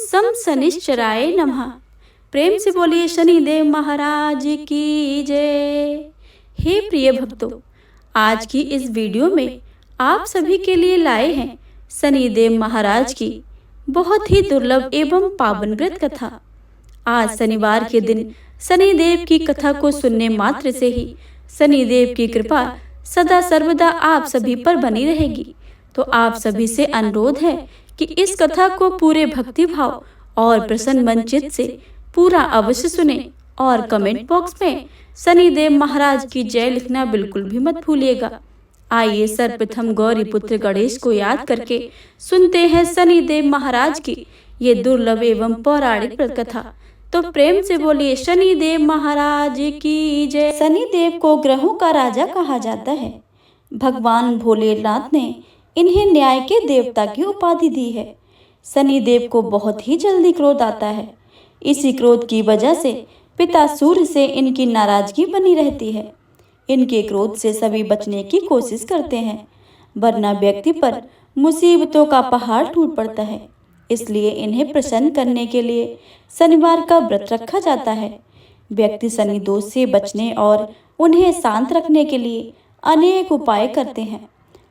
सम शनिश्चराय नमः। प्रेम से बोलिए शनिदेव महाराज की जय। हे प्रिय भक्तों, आज की इस वीडियो में आप सभी के लिए लाए हैं शनिदेव महाराज की बहुत ही दुर्लभ एवं पावन व्रत कथा। आज शनिवार के दिन शनिदेव की कथा को सुनने मात्र से ही शनिदेव की कृपा सदा सर्वदा आप सभी पर बनी रहेगी। तो आप सभी से अनुरोध है कि इस कथा को पूरे भक्ति भाव और प्रसन्न मन चित्त से पूरा अवश्य सुने और कमेंट बॉक्स में शनिदेव महाराज की जय लिखना बिल्कुल भी मत भूलिएगा। आइए सर्वप्रथम गौरी पुत्र गणेश को याद करके सुनते हैं शनिदेव महाराज की ये दुर्लभ एवं पौराणिक व्रत कथा। तो प्रेम से बोलिए शनिदेव महाराज की जय। शनिदेव को ग्रहों का राजा कहा जाता है। भगवान भोलेनाथ ने इन्हें न्याय के देवता की उपाधि दी है। शनिदेव को बहुत ही जल्दी क्रोध आता है। इसी क्रोध की वजह से पिता सूर्य से इनकी नाराजगी बनी रहती है। इनके क्रोध से सभी बचने की कोशिश करते हैं, वरना व्यक्ति पर मुसीबतों का पहाड़ टूट पड़ता है। इसलिए इन्हें प्रसन्न करने के लिए शनिवार का व्रत रखा जाता है। व्यक्ति शनि दोष से बचने और उन्हें शांत रखने के लिए अनेक उपाय करते हैं।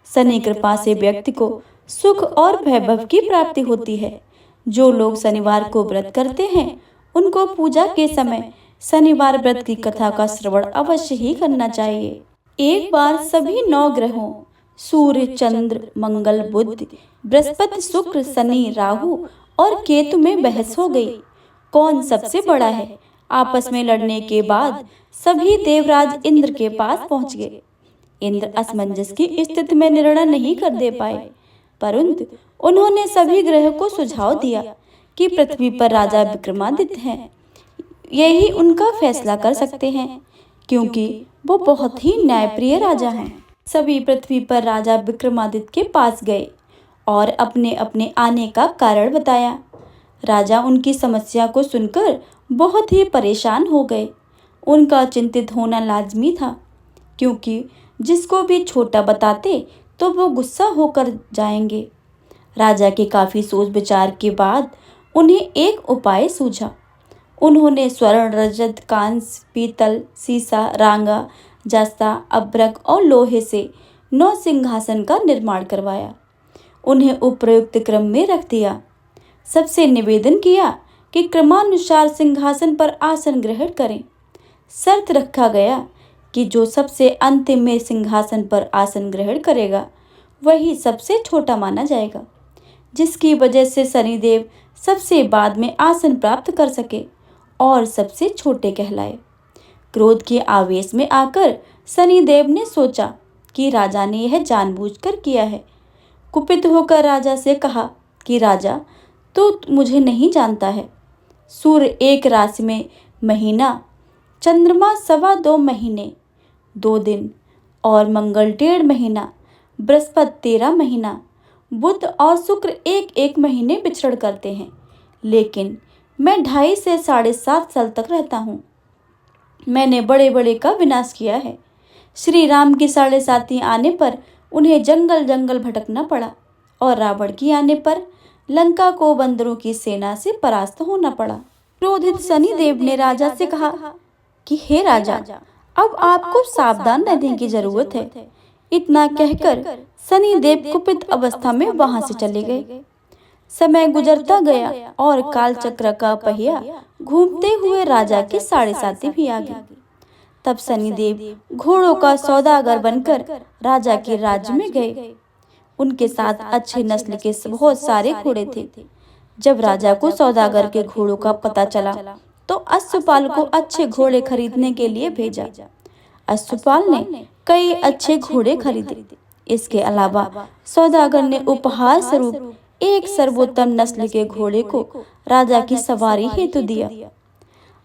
शनि कृपा से व्यक्ति को सुख और वैभव की प्राप्ति होती है। जो लोग शनिवार को व्रत करते हैं उनको पूजा के समय शनिवार व्रत की कथा का श्रवण अवश्य ही करना चाहिए। एक बार सभी 9 ग्रहों सूर्य, चंद्र, मंगल, बुध, बृहस्पति, शुक्र, शनि, राहु और केतु में बहस हो गई। कौन सबसे बड़ा है? आपस में लड़ने के बाद सभी देवराज इंद्र के पास पहुंच गए। इंद्र असमंजस की स्थिति में निर्णय नहीं कर दे पाए, परंतु उन्होंने सभी ग्रह को सुझाव दिया कि पृथ्वी पर राजा विक्रमादित्य हैं। यही उनका फैसला कर सकते हैं, क्योंकि वो बहुत ही न्यायप्रिय राजा हैं। सभी पृथ्वी पर राजा विक्रमादित्य के पास गए और अपने अपने आने का कारण बताया। राजा उनकी समस्या को सुनकर बहुत ही परेशान हो गए। उनका चिंतित होना लाजमी था, क्योंकि जिसको भी छोटा बताते तो वो गुस्सा होकर जाएंगे। राजा के काफी सोच विचार के बाद उन्हें एक उपाय सूझा। उन्होंने स्वर्ण, रजत, कांस्य, पीतल, सीसा, रांगा, जस्ता, अभ्रक और लोहे से 9 सिंहासन का निर्माण करवाया। उन्हें उपयुक्त क्रम में रख दिया। सबसे निवेदन किया कि क्रमानुसार सिंहासन पर आसन ग्रहण करें। शर्त रखा गया कि जो सबसे अंतिम में सिंहासन पर आसन ग्रहण करेगा वही सबसे छोटा माना जाएगा, जिसकी वजह से शनिदेव सबसे बाद में आसन प्राप्त कर सके और सबसे छोटे कहलाए। क्रोध के आवेश में आकर शनिदेव ने सोचा कि राजा ने यह जानबूझकर किया है। कुपित होकर राजा से कहा कि राजा, तो मुझे नहीं जानता है। सूर्य 1 राशि में महीना, चंद्रमा 2.25 महीने 2 दिन और मंगल 1.5 महीना, बृहस्पति 13 महीना, बुध और शुक्र 1-1 महीने विचरण करते हैं। लेकिन मैं 2.5 से 7.5 साल तक रहता हूँ। मैंने बड़े बड़े का विनाश किया है। श्री राम की 7.5 आने पर उन्हें जंगल जंगल भटकना पड़ा और रावण की आने पर लंका को बंदरों की सेना से परास्त होना पड़ा। क्रोधित शनिदेव ने राजा से कहा कि हे राजा, अब आपको सावधान रहने की जरूरत है। इतना कहकर शनिदेव कुपित अवस्था में वहां से चले गए। समय गुजरता गया और काल चक्र का पहिया घूमते हुए राजा की 7.5 भी आ गई। तब शनिदेव घोड़ों का सौदागर बनकर राजा के राज्य में गए। उनके साथ अच्छे नस्ल के बहुत सारे घोड़े थे। जब राजा को सौदागर के घोड़ों का पता चला तो अश्वपाल को अच्छे घोड़े खरीदने के लिए भेजा। अश्वपाल ने कई अच्छे घोड़े खरीदे। इसके अलावा सौदागर ने उपहार स्वरूप एक सर्वोत्तम नस्ल के घोड़े को राजा की सवारी हेतु दिया।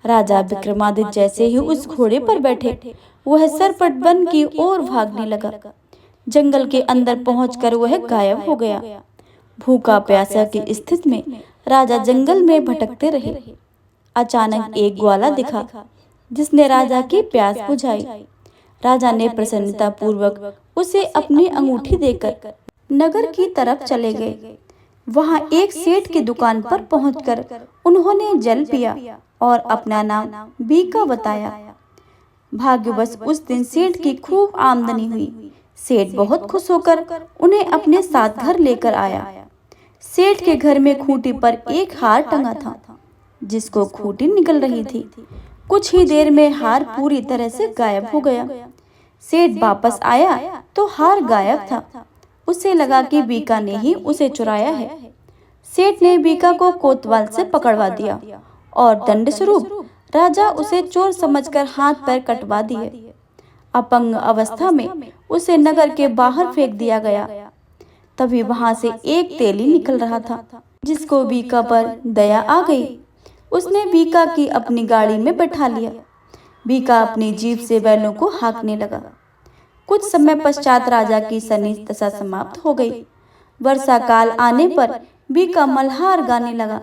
राजा विक्रमादित्य जैसे ही उस घोड़े पर बैठे, वह सरपट वन की ओर भागने लगा। जंगल के अंदर पहुंचकर वह गायब हो गया। भूखा प्यासा की स्थिति में राजा जंगल में भटकते रहे। अचानक एक ग्वाला दिखा, जिसने राजा की प्यास बुझाई। राजा ने प्रसन्नता पूर्वक उसे अपनी अंगूठी देकर नगर की तरफ चले गए। वहां एक सेठ की दुकान पर पहुंचकर उन्होंने जल पिया और अपना नाम बीका बताया। भाग्यवश उस दिन सेठ की खूब आमदनी हुई। सेठ बहुत खुश होकर उन्हें अपने साथ घर लेकर आया। सेठ के घर में खूंटी पर एक हार टंगा था, जिसको खूंटी निकल रही थी। कुछ ही देर में हार पूरी तरह से गायब हो गया। सेठ वापस आया तो हार गायब था। उसे लगा कि बीका ने ही उसे चुराया है। सेठ ने बीका को कोतवाल से पकड़वा दिया और दंड स्वरूप राजा उसे चोर समझकर हाथ पैर कटवा दिए। अपंग अवस्था में उसे नगर के बाहर फेंक दिया गया। तभी वहां से एक तेली निकल रहा था, जिसको बीका पर दया आ गई। उसने बीका की अपनी गाड़ी में बैठा लिया। बीका अपनी जीभ से बैलों को हाँकने लगा। कुछ समय पश्चात राजा की सनी दशा समाप्त हो गई। वर्षा काल आने पर बीका मल्हार गाने लगा।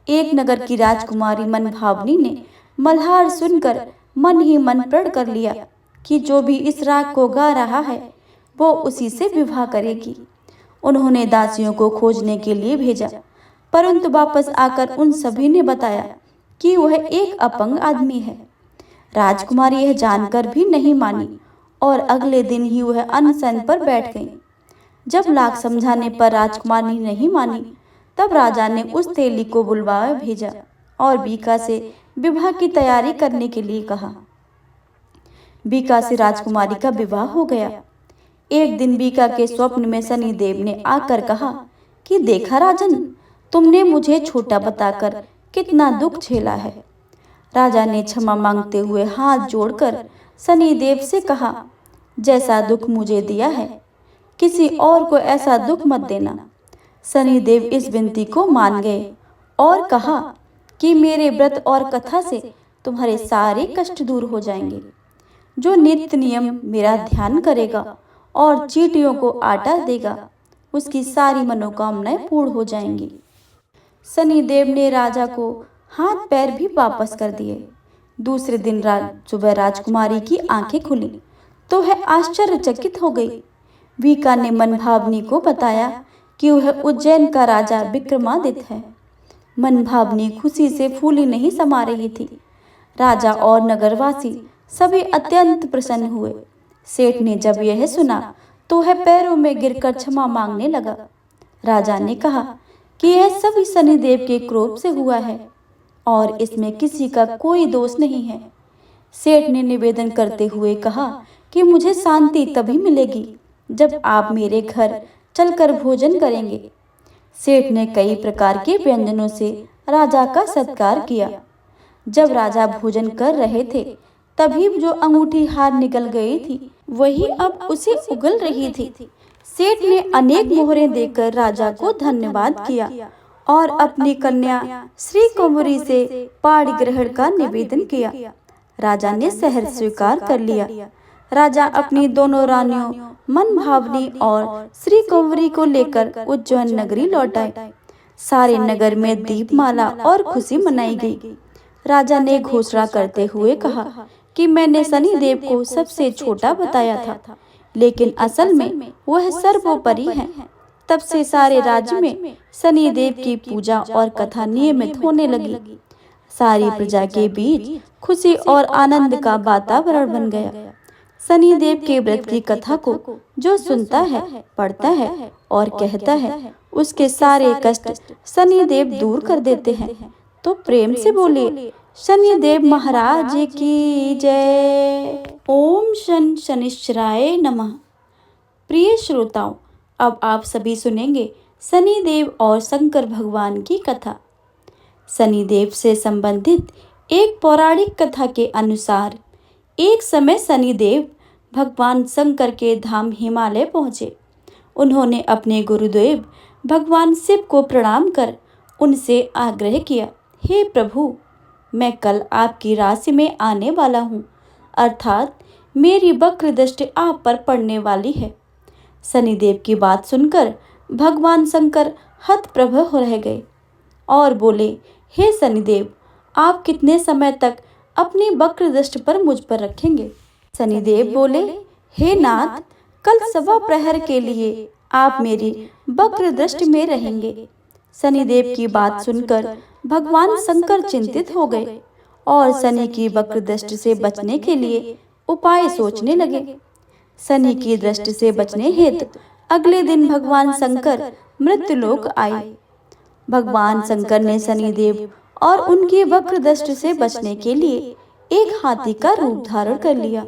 एक नगर की राजकुमारी मनभावनी ने मल्हार सुनकर मन ही मन प्रण कर लिया कि जो भी इस राग को गा रहा है वो उसी से विवाह करेगी। उन्होंने दासियों को खोजने के लिए भेजा, परंतु वापस आकर उन सभी ने बताया कि वह एक अपंग आदमी है। राजकुमारी यह जानकर भी नहीं मानी और अगले दिन ही वह अनशन पर बैठ गई। जब लाख समझाने पर राजकुमारी नहीं मानी, तब राजा ने उस तेली को बुलवा भेजा और बीका से विवाह की तैयारी करने के लिए कहा। बीका से राजकुमारी का विवाह हो गया। एक दिन बीका के स्वप्न में शनिदेव ने आकर कहा कि देखा राजन, तुमने मुझे छोटा बताकर कितना दुख झेला है। राजा ने क्षमा मांगते हुए हाथ जोड़कर शनिदेव से कहा, जैसा दुख मुझे दिया है किसी और को ऐसा दुख मत देना। शनिदेव इस विनती को मान गए और कहा कि मेरे व्रत और कथा से तुम्हारे सारे कष्ट दूर हो जाएंगे। जो नित्य नियम मेरा ध्यान करेगा और चींटियों को आटा देगा, उसकी सारी मनोकामनाएं पूर्ण हो जाएंगी। शनिदेव ने राजा को हाथ पैर भी वापस कर दिए। दूसरे दिन सुबह राजकुमारी की आंखें खुली तो वह आश्चर्यचकित हो गई। बीका ने मनभावनी को बताया कि वह उज्जैन का राजा विक्रमादित्य है। मनभावनी खुशी से फूली नहीं समा रही थी। राजा और नगरवासी सभी अत्यंत प्रसन्न हुए। सेठ ने जब यह सुना तो वह पैरों में गिरकर क्षमा मांगने लगा। राजा ने कहा कि यह सभी शनिदेव के क्रोध से हुआ है और इसमें किसी का कोई दोष नहीं है। सेठ ने निवेदन करते हुए कहा कि मुझे शांति तभी मिलेगी जब आप मेरे घर चलकर भोजन करेंगे। सेठ ने कई प्रकार के व्यंजनों से राजा का सत्कार किया। जब राजा भोजन कर रहे थे तभी जो अंगूठी हार निकल गई थी वही अब उसे उगल रही थी। सेठ ने अनेक मोहरें देकर राजा को धन्यवाद किया और अपनी कन्या श्री कुंवरी से पाणी ग्रहण का निवेदन किया। राजा ने शहर स्वीकार कर लिया। राजा अपनी दोनों रानियों मनभावनी और श्री कुंवरी को लेकर उज्जैन नगरी लौट आए। सारे नगर में दीपमाला और खुशी मनाई गई। राजा ने घोषणा करते हुए कहा कि मैंने शनिदेव को सबसे छोटा बताया था, लेकिन असल में वह सर्वोपरि है। तब से सारे राज्य में शनिदेव की पूजा और कथा नियमित होने लगी। सारी प्रजा के बीच खुशी और आनंद का वातावरण बन गया। शनिदेव के व्रत की कथा को जो सुनता है, पढ़ता है और कहता है, उसके सारे कष्ट शनिदेव दूर कर देते हैं। तो प्रेम से बोलिए शनिदेव महाराज की जय। ओम शनिश्चराय नमः। प्रिय श्रोताओं, अब आप सभी सुनेंगे शनिदेव और शंकर भगवान की कथा। शनिदेव से संबंधित एक पौराणिक कथा के अनुसार एक समय शनिदेव भगवान शंकर के धाम हिमालय पहुँचे। उन्होंने अपने गुरुदेव भगवान शिव को प्रणाम कर उनसे आग्रह किया, हे प्रभु, मैं कल आपकी राशि में आने वाला हूँ, अर्थात मेरी वक्र दृष्टि आप पर पड़ने वाली है। शनिदेव की बात सुनकर भगवान शंकर हतप्रभ रह गए और बोले, हे शनिदेव, आप कितने समय तक अपनी वक्र दृष्टि पर मुझ पर रखेंगे? शनिदेव बोले, हे नाथ, कल सवा प्रहर के लिए आप मेरी वक्र दृष्टि में रहेंगे। शनिदेव की बात सुनकर भगवान शंकर चिंतित हो गए और शनि की वक्र दृष्टि से बचने के लिए उपाय सोचने लगे। शनि की दृष्टि से बचने हेतु अगले दिन भगवान शंकर मृत्युलोक आए। भगवान शंकर ने शनिदेव और उनकी वक्र दृष्टि से बचने के लिए एक हाथी का रूप धारण कर लिया।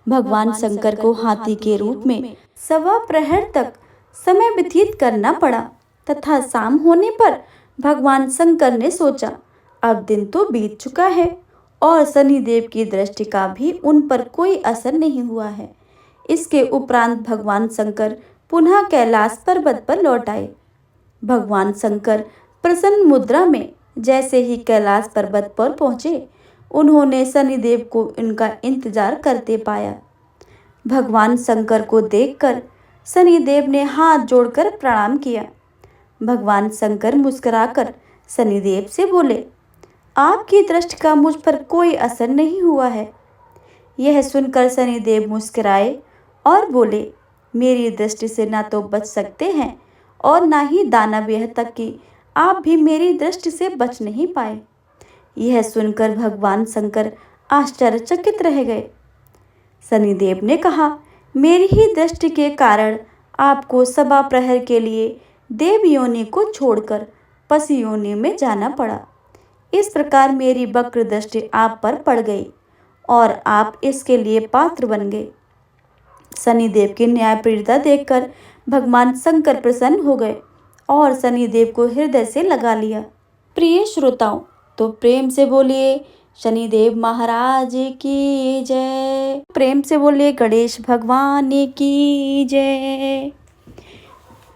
भगवान शंकर को हाथी के रूप में सवा प्रहर तक समय व्यतीत करना पड़ा तथा शाम होने पर भगवान शंकर ने सोचा, अब दिन तो बीत चुका है और शनिदेव की दृष्टि का भी उन पर कोई असर नहीं हुआ है। इसके उपरांत भगवान शंकर पुनः कैलाश पर्वत पर लौट आए। भगवान शंकर प्रसन्न मुद्रा में जैसे ही कैलाश पर्वत पर पहुंचे, उन्होंने शनिदेव को उनका इंतजार करते पाया। भगवान शंकर को देखकर शनिदेव ने हाथ जोड़कर प्रणाम किया। भगवान शंकर मुस्कुराकर शनिदेव से बोले, आपकी दृष्टि का मुझ पर कोई असर नहीं हुआ है। यह सुनकर शनिदेव मुस्कुराए और बोले, मेरी दृष्टि से ना तो बच सकते हैं और ना ही दानव, यह तक कि आप भी मेरी दृष्टि से बच नहीं पाए। यह सुनकर भगवान शंकर आश्चर्यचकित रह गए। शनिदेव ने कहा, मेरी ही दृष्टि के कारण आपको सवा प्रहर के लिए देव योनि को छोड़कर पशु योनि में जाना पड़ा। इस प्रकार मेरी वक्र दृष्टि आप पर पड़ गई और आप इसके लिए पात्र बन गए। शनिदेव की न्यायप्रियता देखकर भगवान शंकर प्रसन्न हो गए और शनिदेव को हृदय से लगा लिया। प्रिय श्रोताओं, तो प्रेम से बोलिए शनिदेव महाराज की जय। प्रेम से बोलिए गणेश भगवान की जय।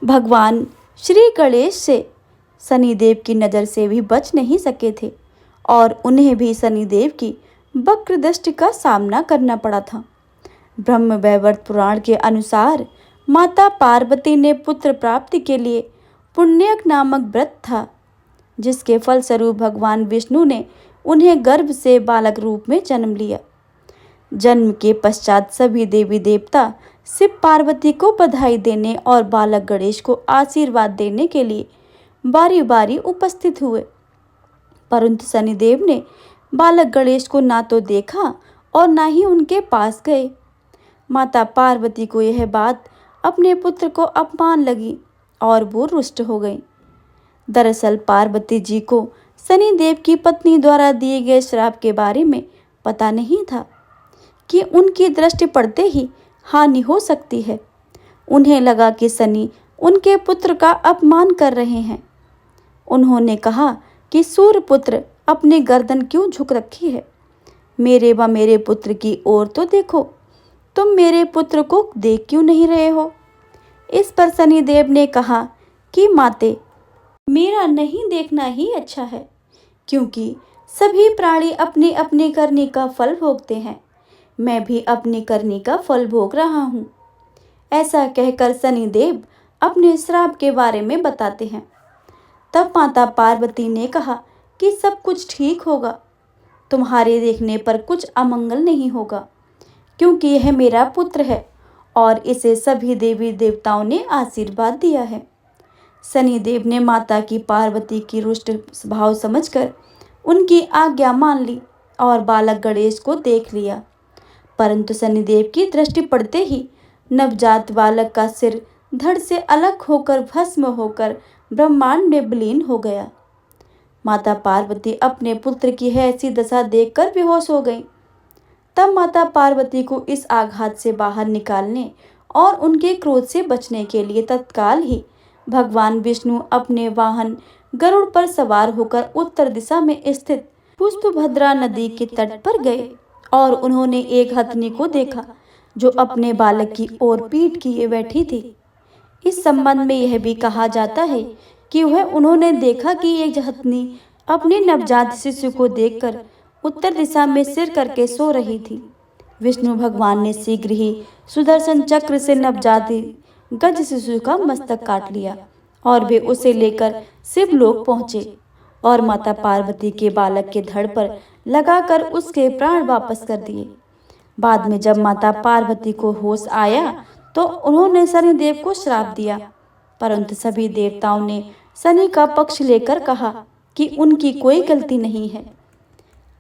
भगवान श्री गणेश से शनिदेव की नज़र से भी बच नहीं सके थे और उन्हें भी शनिदेव की वक्र दृष्टि का सामना करना पड़ा था। ब्रह्म वैवर्त पुराण के अनुसार माता पार्वती ने पुत्र प्राप्ति के लिए पुण्यक नामक व्रत था, जिसके फलस्वरूप भगवान विष्णु ने उन्हें गर्भ से बालक रूप में जन्म लिया। जन्म के पश्चात सभी देवी देवता शिव पार्वती को बधाई देने और बालक गणेश को आशीर्वाद देने के लिए बारी बारी उपस्थित हुए, परंतु शनिदेव ने बालक गणेश को ना तो देखा और ना ही उनके पास गए। माता पार्वती को यह बात अपने पुत्र को अपमान लगी और वो रुष्ट हो गई। दरअसल पार्वती जी को शनिदेव की पत्नी द्वारा दिए गए श्राप के बारे में पता नहीं था कि उनकी दृष्टि पड़ते ही हानि हो सकती है। उन्हें लगा कि शनि उनके पुत्र का अपमान कर रहे हैं। उन्होंने कहा कि सूर्यपुत्र अपनी गर्दन क्यों झुक रखी है, मेरे व मेरे पुत्र की ओर तो देखो, तुम मेरे पुत्र को देख क्यों नहीं रहे हो। इस पर शनिदेव ने कहा कि माते, मेरा नहीं देखना ही अच्छा है, क्योंकि सभी प्राणी अपनी अपनी करनी का फल भोगते हैं। मैं भी अपनी करनी का फल भोग रहा हूँ। ऐसा कहकर शनिदेव अपने श्राप के बारे में बताते हैं। तब माता पार्वती ने कहा कि सब कुछ ठीक होगा, तुम्हारे देखने पर कुछ अमंगल नहीं होगा, क्योंकि यह मेरा पुत्र है और इसे सभी देवी देवताओं ने आशीर्वाद दिया है। शनिदेव ने माता की पार्वती की रुष्ट स्वभाव समझकर उनकी आज्ञा मान ली और बालक गणेश को देख लिया, परंतु शनिदेव की दृष्टि पड़ते ही नवजात बालक का सिर धड़ से अलग होकर भस्म होकर ब्रह्मांड में विलीन हो गया। माता पार्वती अपने पुत्र की ऐसी दशा देखकर बेहोश हो गई। तब माता पार्वती को इस आघात से बाहर निकालने और उनके क्रोध से बचने के लिए तत्काल ही भगवान विष्णु अपने वाहन गरुड़ पर सवार होकर उत्तर दिशा में स्थित पुष्पभद्रा नदी के तट पर गए और उन्होंने एक हथनी को देखा जो अपने बालक की ओर पीठ किए बैठी थी। इस संबंध में यह भी कहा जाता है कि उन्होंने देखा कि एक हथनी अपने नवजात शिशु को देखकर उत्तर दिशा में सिर करके सो रही थी। विष्णु भगवान ने शीघ्र ही सुदर्शन चक्र से नवजात गज शिशु का मस्तक काट लिया और वे उसे लेकर शिवलोक पहुंचे और माता पार्वती के बालक के धड़ पर लगाकर उसके प्राण वापस कर दिए। बाद में जब माता पार्वती को होश आया तो उन्होंने शनिदेव को श्राप दिया, परंतु सभी देवताओं ने शनि का पक्ष लेकर कहा कि उनकी कोई गलती नहीं है।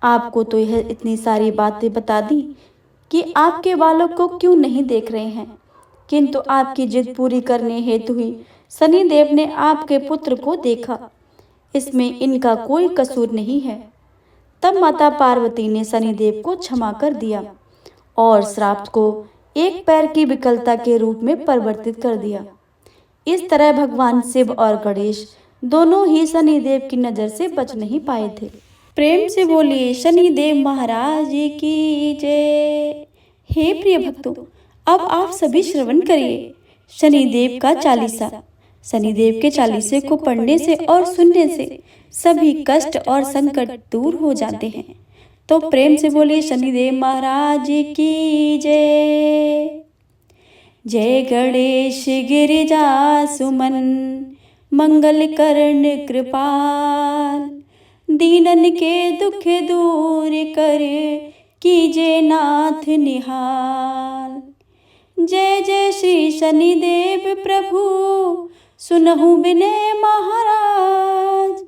आपको तो यह इतनी सारी बातें बता दी कि आपके बालक को क्यों नहीं देख रहे हैं, किंतु आपकी जिद पूरी करने हेतु ही शनिदेव ने आपके पुत्र को देखा। इसमें इनका कोई कसूर नहीं है। तब माता पार्वती ने शनिदेव को क्षमा कर दिया और श्राप को एक पैर की विकलता के रूप में परिवर्तित कर दिया। इस तरह भगवान शिव और गणेश दोनों ही शनिदेव की नजर से बच नहीं पाए थे। प्रेम से बोलिए शनिदेव महाराज की जय। हे प्रिय भक्तों, अब आप सभी श्रवण करिए शनिदेव का चालीसा। शनिदेव के चालीसे को पढ़ने से और सुनने से सभी कष्ट और संकट दूर हो जाते हैं। तो प्रेम से बोलिए शनिदेव महाराज की जय। जय गणेश गिरिजा सुमन मंगल कर्ण कृपाल, दीनन के दुख दूर कर कीजे नाथ निहाल। जय जय श्री शनिदेव प्रभु सुनहु विनय महाराज,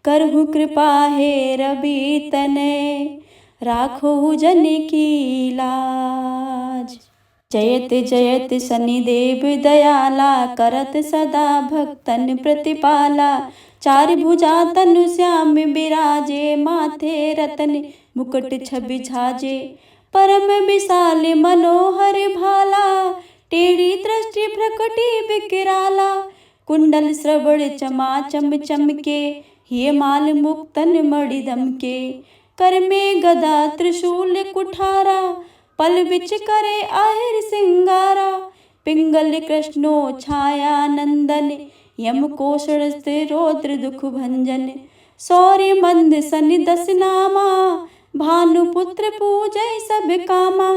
करहु कृपा हे रवि तनय राखो जन की लाज। जयत जयत शनिदेव दयाला, करत सदा भक्तन प्रतिपाला। चार भुजा तनु श्याम बिराजे, माथे रतन मुकुट छवि छाजे। परम विशाल मनोहर भाला, टेढ़ी दृष्टि भ्रकुटी विकराला। कुंडल श्रवण चमा चम चमके, ये माल मुक्तन मणि दमके। कर में गदा त्रिशूल कुठारा, पल बिच करे आहिर सिंगारा। पिंगल कृष्णो छाया नंदन, यम कोषण स्थिर रौद्र दुख भंजन। सौर्य मंद शनि दस नामा, भानुपुत्र पूजय सब कामा।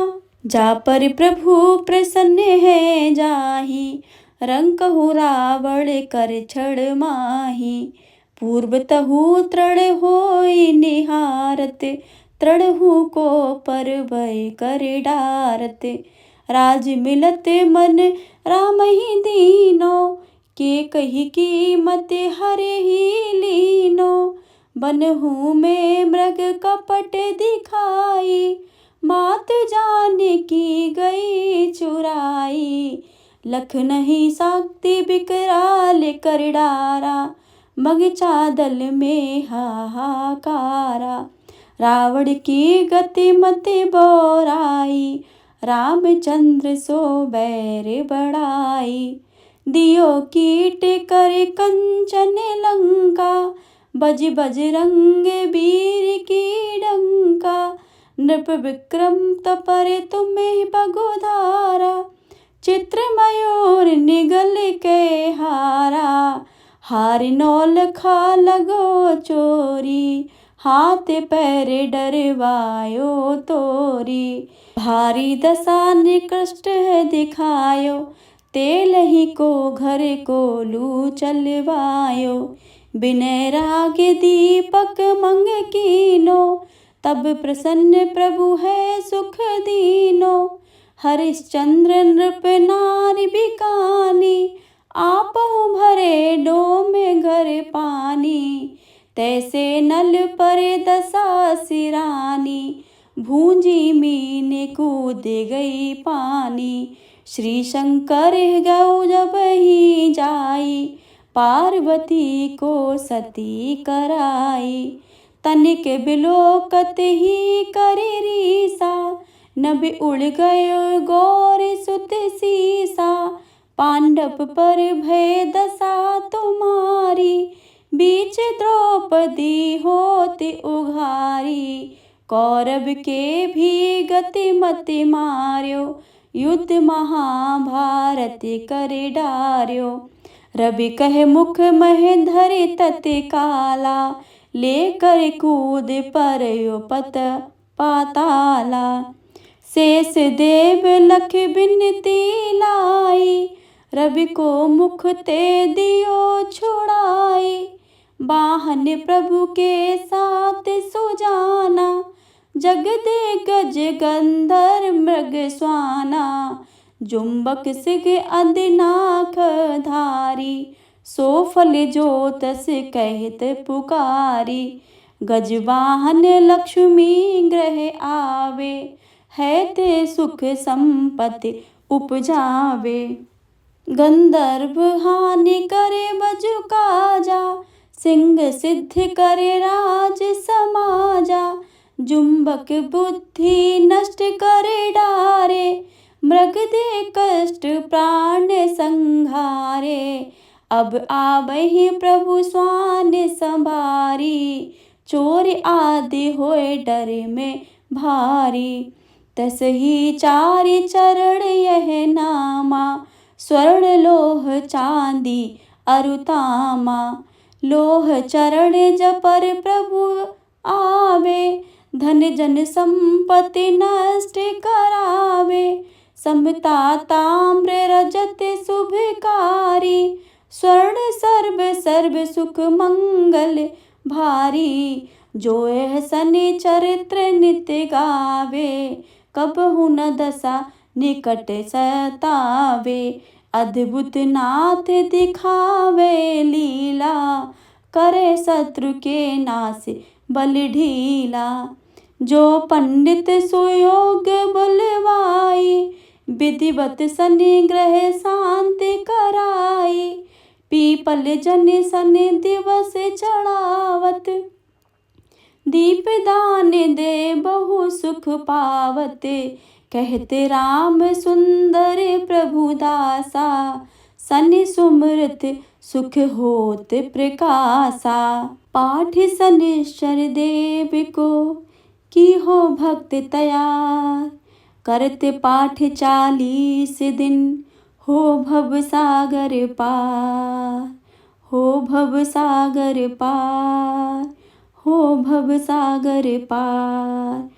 जा पर प्रभु प्रसन्न है जाहि, रंकहु रावण कर छड़ माही। पूर्व तहु तृण होई निहारत, तृणहु को पर भय कर डारत। राज मिलत मन राम ही दीनो, के कही कीमत हरे ही लीनो। बनहु में मृग कपट दिखाई, मात जान की गई चुराई। लख नहीं सकती विकराल कर डारा, मग चादल में हाहाकारा। रावण की गति मत बोराई, रामचंद्र सो बैर बढ़ाई। दियो कीट कर कंचन लंका, बज बजरंग वीर की डंका। नृप विक्रम तपरे तुम्हें बगोधारा, चित्र मयूर निगल के हारा। हार नौल खा लगो चोरी, हाथ पैर डरवायो तोरी। भारी दशा निकृष्ट है दिखायो, तेल ही को घर को लू चलवायो। बिनय राग दीपक मंग कीनो, तब प्रसन्न प्रभु है सुख दीनो। हरिश्चंद्र नृप नारी बिकानी, आपहु भरे डोम घर पानी। तैसे नल पर दशा सिरानी, भूंजी मीन कूद गई पानी। श्री शंकर गौ जब ही जाई, पार्वती को सती कराई। तनिक बिलोकत ही करे रीसा, नभ उड़ गयो गौर सुत सीसा। पांडव पर भय दशा तुम्हारी, बीच द्रौपदी होती उघारी। कौरव के भी गति मति मार्यो, युद्ध महाभारत करे डार्यो। रवि कहे मुख मह धरे तति काला, लेकर कूद परयो पत पाताला। शेष देव लख बिनती लाई, रवि को मुख ते दियो छुड़ाई। वाहन प्रभु के साथ सुजाना, जग दे गज गंधर मृग स्वाना। जुम्बक सिग अदिनाख धारी, सो फल जो तस कहत पुकारी। गजवाहन लक्ष्मी ग्रह आवे, है ते सुख संपत्ति उपजावे। गंधर्व हानि करे बजु काजा, सिंह सिद्ध करे राज समाजा। जुम्बक बुद्धि नष्ट करे डारे, मृग दे कष्ट प्राण संहारे। अब आबहि प्रभु स्वान संभारी, चोर आदि होए डर में भारी। तसही चारि चरण यह नामा, स्वर्ण लोह चांदी अरु तामा। लोह चरण जपर प्रभु आवे, धन जन संपत्ति नष्ट करावे। समता ताम्र रजत शुभकारी, स्वर्ण सर्व सर्व सुख मंगल भारी। जो यह सनि चरित्र नित्य गावे, कबहु न दशा निकट सतावे। अद्भुत नाथ दिखावे लीला, करे शत्रु के नाश बल ढीला। जो पंडित सुयोग बुलवाई, विधिवत शनि ग्रह शांति कराई। पीपल जन शनि दिवस चढ़ावत, दीप दान दे बहु सुख पावते। कहते राम सुंदर प्रभु दासा, शनि सुमृत सुख होत प्रकाशा। पाठ शनिश्चर देव को की हो भक्त तैयार, करते पाठ 40 दिन हो भव सागर पार। हो भव सागर पार, हो भव सागर पार।